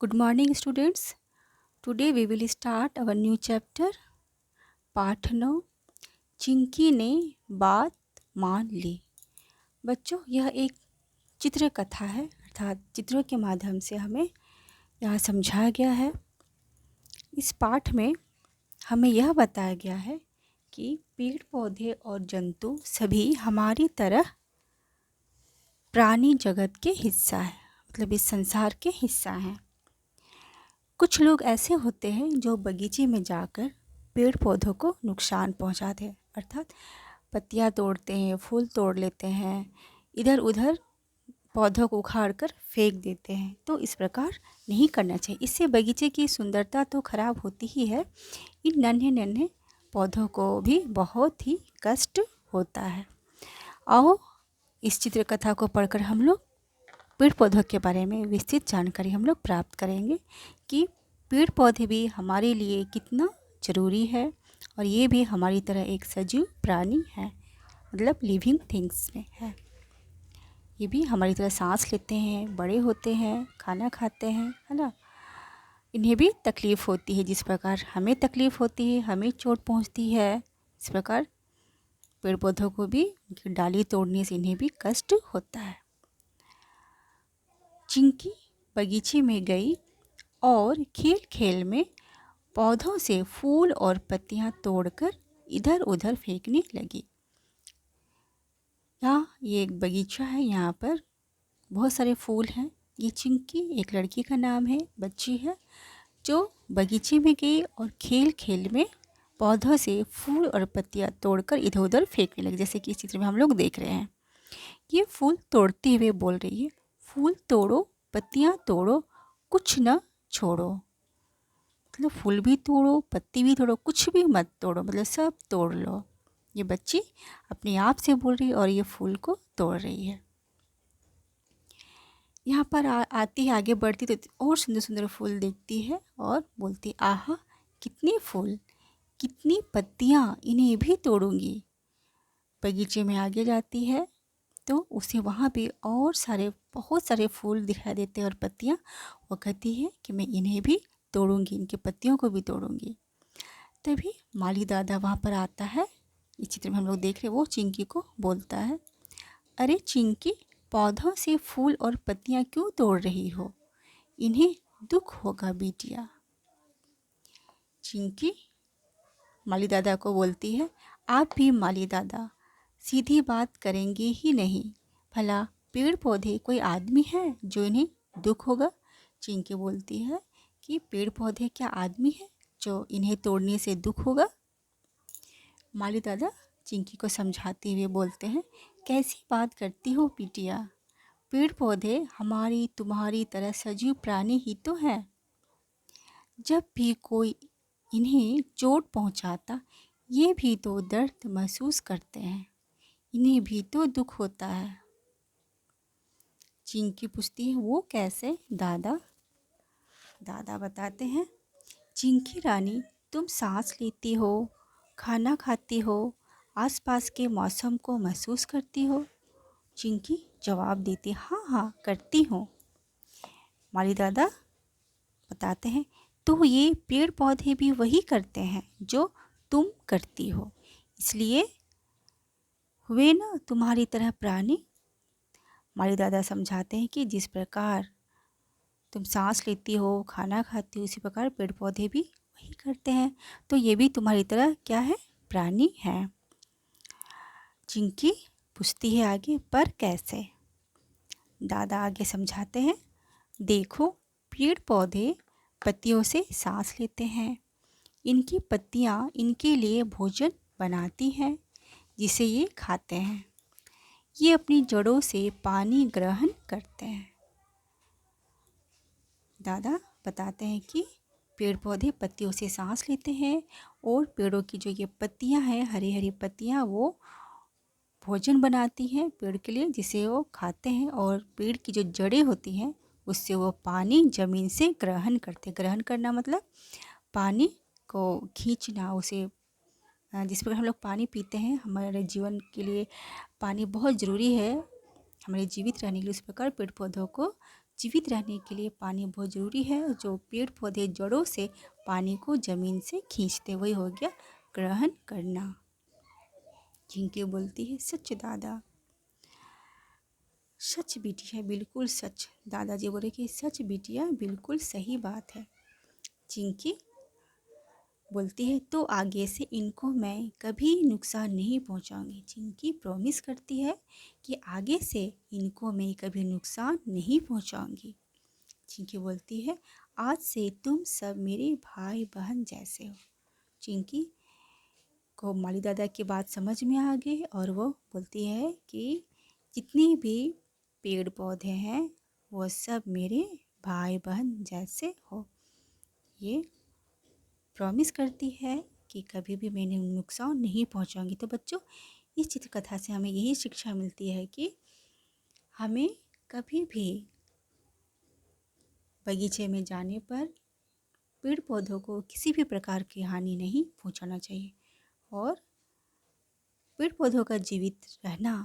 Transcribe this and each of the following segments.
Good morning, students. Today we will start our new chapter, पाठ 9। चिंकी ने बात मान ली। बच्चों, यह एक चित्र कथा है, अर्थात चित्रों के माध्यम से हमें यह समझाया गया है। इस पाठ में हमें यह बताया गया है कि पेड़ पौधे और जंतु सभी हमारी तरह प्राणी जगत के हिस्सा है, मतलब इस संसार के हिस्सा हैं। कुछ लोग ऐसे होते हैं जो बगीचे में जाकर पेड़ पौधों को नुकसान पहुंचाते हैं, अर्थात पत्तियां तोड़ते हैं, फूल तोड़ लेते हैं, इधर उधर पौधों को उखाड़ कर फेंक देते हैं। तो इस प्रकार नहीं करना चाहिए। इससे बगीचे की सुंदरता तो खराब होती ही है, इन नन्हे नन्हे पौधों को भी बहुत ही कष्ट होता है। आओ इस चित्रकथा को पढ़कर हम लोग पेड़ पौधों के बारे में विस्तृत जानकारी हम लोग प्राप्त करेंगे कि पेड़ पौधे भी हमारे लिए कितना ज़रूरी है और ये भी हमारी तरह एक सजीव प्राणी है, मतलब लिविंग थिंग्स में है। ये भी हमारी तरह सांस लेते हैं, बड़े होते हैं, खाना खाते हैं, है ना। इन्हें भी तकलीफ़ होती है, जिस प्रकार हमें तकलीफ़ होती है, हमें चोट पहुंचती है, इस प्रकार पेड़ पौधों को भी उनकी डाली तोड़ने से इन्हें भी कष्ट होता है। चिंकी बगीचे में गई और खेल खेल में पौधों से फूल और पत्तियां तोड़कर इधर उधर फेंकने लगी। यहाँ ये एक बगीचा है, यहाँ पर बहुत सारे फूल हैं। ये चिंकी एक लड़की का नाम है, बच्ची है, जो बगीचे में गई और खेल खेल में पौधों से फूल और पत्तियां तोड़कर इधर उधर फेंकने लगी, जैसे कि इस चित्र में हम लोग देख रहे हैं। ये फूल तोड़ते हुए बोल रही है, फूल तोड़ो, पत्तियां तोड़ो, कुछ न छोड़ो। मतलब फूल भी तोड़ो, पत्ती भी तोड़ो, कुछ भी मत तोड़ो, मतलब सब तोड़ लो। ये बच्ची अपने आप से बोल रही है और ये फूल को तोड़ रही है। यहाँ पर आती है, आगे बढ़ती तो और सुंदर सुंदर फूल देखती है और बोलती, आहा कितने फूल, कितनी पत्तियाँ, इन्हें भी तोड़ूंगी। बगीचे में आगे जाती है तो उसे वहाँ पे और बहुत सारे फूल दिखाई देते हैं और पत्तियाँ। वो कहती है कि मैं इन्हें भी तोड़ूंगी, इनकी पत्तियों को भी तोड़ूंगी। तभी माली दादा वहाँ पर आता है। इस चित्र में हम लोग देख रहे हैं, वो चिंकी को बोलता है, अरे चिंकी, पौधों से फूल और पत्तियाँ क्यों तोड़ रही हो? इन्हें दुख होगा बेटिया। चिंकी माली दादा को बोलती है, आप भी माली दादा सीधी बात करेंगे ही नहीं, भला पेड़ पौधे कोई आदमी है जो इन्हें दुख होगा? चिंकी बोलती है कि पेड़ पौधे क्या आदमी है जो इन्हें तोड़ने से दुख होगा? माली दादा चिंकी को समझाते हुए बोलते हैं, कैसी बात करती हो बिटिया, पेड़ पौधे हमारी तुम्हारी तरह सजीव प्राणी ही तो है। जब भी कोई इन्हें चोट पहुंचाता, ये भी तो दर्द महसूस करते हैं, इन्हें भी तो दुख होता है। चिंकी पूछती है, वो कैसे दादा? दादा बताते हैं, चिंकी रानी, तुम सांस लेती हो, खाना खाती हो, आसपास के मौसम को महसूस करती हो। चिंकी जवाब देती, हाँ हाँ करती हूँ। माली दादा बताते हैं, तो ये पेड़ पौधे भी वही करते हैं जो तुम करती हो, इसलिए हुए ना तुम्हारी तरह प्राणी। माली दादा समझाते हैं कि जिस प्रकार तुम सांस लेती हो, खाना खाती हो, उसी प्रकार पेड़ पौधे भी वही करते हैं, तो ये भी तुम्हारी तरह क्या है, प्राणी है। चिंकी पूछती है आगे, पर कैसे? दादा आगे समझाते हैं, देखो पेड़ पौधे पत्तियों से सांस लेते हैं, इनकी पत्तियाँ इनके लिए भोजन बनाती हैं जिसे ये खाते हैं। ये अपनी जड़ों से पानी ग्रहण करते हैं। दादा बताते हैं कि पेड़ पौधे पत्तियों से सांस लेते हैं और पेड़ों की जो ये पत्तियां हैं, हरी हरी पत्तियां, वो भोजन बनाती हैं पेड़ के लिए जिसे वो खाते हैं, और पेड़ की जो जड़ें होती हैं उससे वो पानी ज़मीन से ग्रहण करते। ग्रहण करना मतलब पानी को खींचना, उसे जिस प्रकार हम लोग पानी पीते हैं, हमारे जीवन के लिए पानी बहुत ज़रूरी है, हमारे जीवित रहने के लिए, उस प्रकार पेड़ पौधों को जीवित रहने के लिए पानी बहुत ज़रूरी है। जो पेड़ पौधे जड़ों से पानी को ज़मीन से खींचते, वही हो गया ग्रहण करना। चिंकी बोलती है, सच दादा। सच बिटिया, बिल्कुल सच। दादाजी बोले कि सच बिटिया, बिल्कुल सही बात है। चिंकी बोलती है, तो आगे से इनको मैं कभी नुकसान नहीं पहुंचाऊंगी। चिंकी प्रॉमिस करती है कि आगे से इनको मैं कभी नुकसान नहीं पहुंचाऊंगी। चिंकी बोलती है, आज से तुम सब मेरे भाई बहन जैसे हो। चिंकी को माली दादा की बात समझ में आ गई और वो बोलती है कि जितने भी पेड़ पौधे हैं वो सब मेरे भाई बहन जैसे हो। ये प्रॉमिस करती है कि कभी भी मैंने नुकसान नहीं पहुंचाऊंगी। तो बच्चों, इस चित्रकथा से हमें यही शिक्षा मिलती है कि हमें कभी भी बगीचे में जाने पर पेड़ पौधों को किसी भी प्रकार की हानि नहीं पहुंचाना चाहिए और पेड़ पौधों का जीवित रहना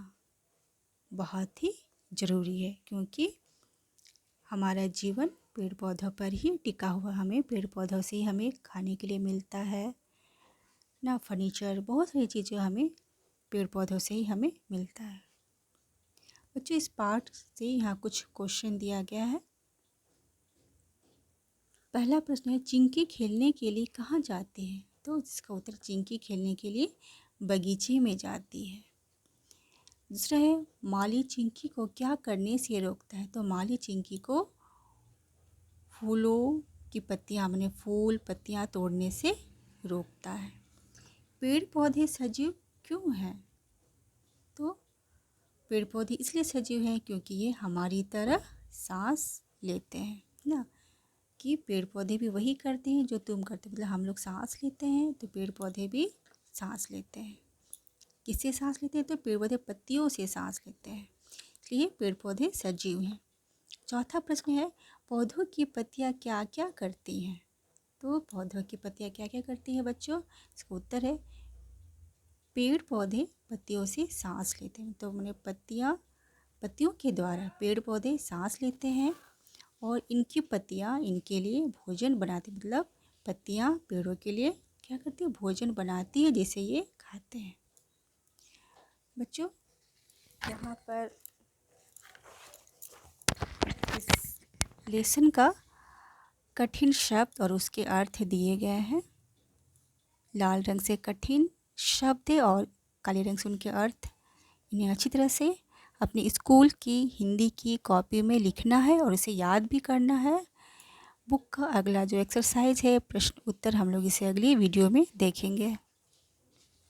बहुत ही ज़रूरी है, क्योंकि हमारा जीवन पेड़ पौधों पर ही टिका हुआ। हमें पेड़ पौधों से ही हमें खाने के लिए मिलता है ना, फर्नीचर, बहुत सारी चीज़ें हमें पेड़ पौधों से ही हमें मिलता है। बच्चों, इस पाठ से यहाँ कुछ क्वेश्चन दिया गया है। पहला प्रश्न है, चिंकी खेलने के लिए कहाँ जाती है? तो इसका उत्तर, चिंकी खेलने के लिए बगीचे में जाती है। दूसरा है, माली चिंकी को क्या करने से रोकता है? तो माली चिंकी को फूलों की पत्तियाँ, माने फूल पत्तियाँ तोड़ने से रोकता है। पेड़ पौधे सजीव क्यों हैं? तो पेड़ पौधे इसलिए सजीव हैं क्योंकि ये हमारी तरह सांस लेते हैं ना, कि पेड़ पौधे भी वही करते हैं जो तुम करते, मतलब हम लोग सांस लेते हैं तो पेड़ पौधे भी सांस लेते हैं। किससे सांस लेते हैं? तो पेड़ पौधे पत्तियों से सांस लेते हैं, इसलिए पेड़ पौधे सजीव हैं। चौथा प्रश्न है, पौधों की पत्तियाँ क्या क्या करती हैं? तो पौधों की पत्तियाँ क्या क्या करती हैं बच्चों? इसका उत्तर है, पेड़ पौधे पत्तियों से सांस लेते हैं। तो मैंने पत्तियों के द्वारा पेड़ पौधे सांस लेते हैं और इनकी पत्तियाँ इनके लिए भोजन बनाती, मतलब पत्तियाँ पेड़ों के लिए क्या करती है? भोजन बनाती है, जिसे ये खाते हैं। बच्चों, यहाँ पर इस लेसन का कठिन शब्द और उसके अर्थ दिए गए हैं। लाल रंग से कठिन शब्द है और काले रंग से उनके अर्थ। इन्हें अच्छी तरह से अपनी स्कूल की हिंदी की कॉपी में लिखना है और इसे याद भी करना है। बुक का अगला जो एक्सरसाइज है प्रश्न उत्तर, हम लोग इसे अगली वीडियो में देखेंगे।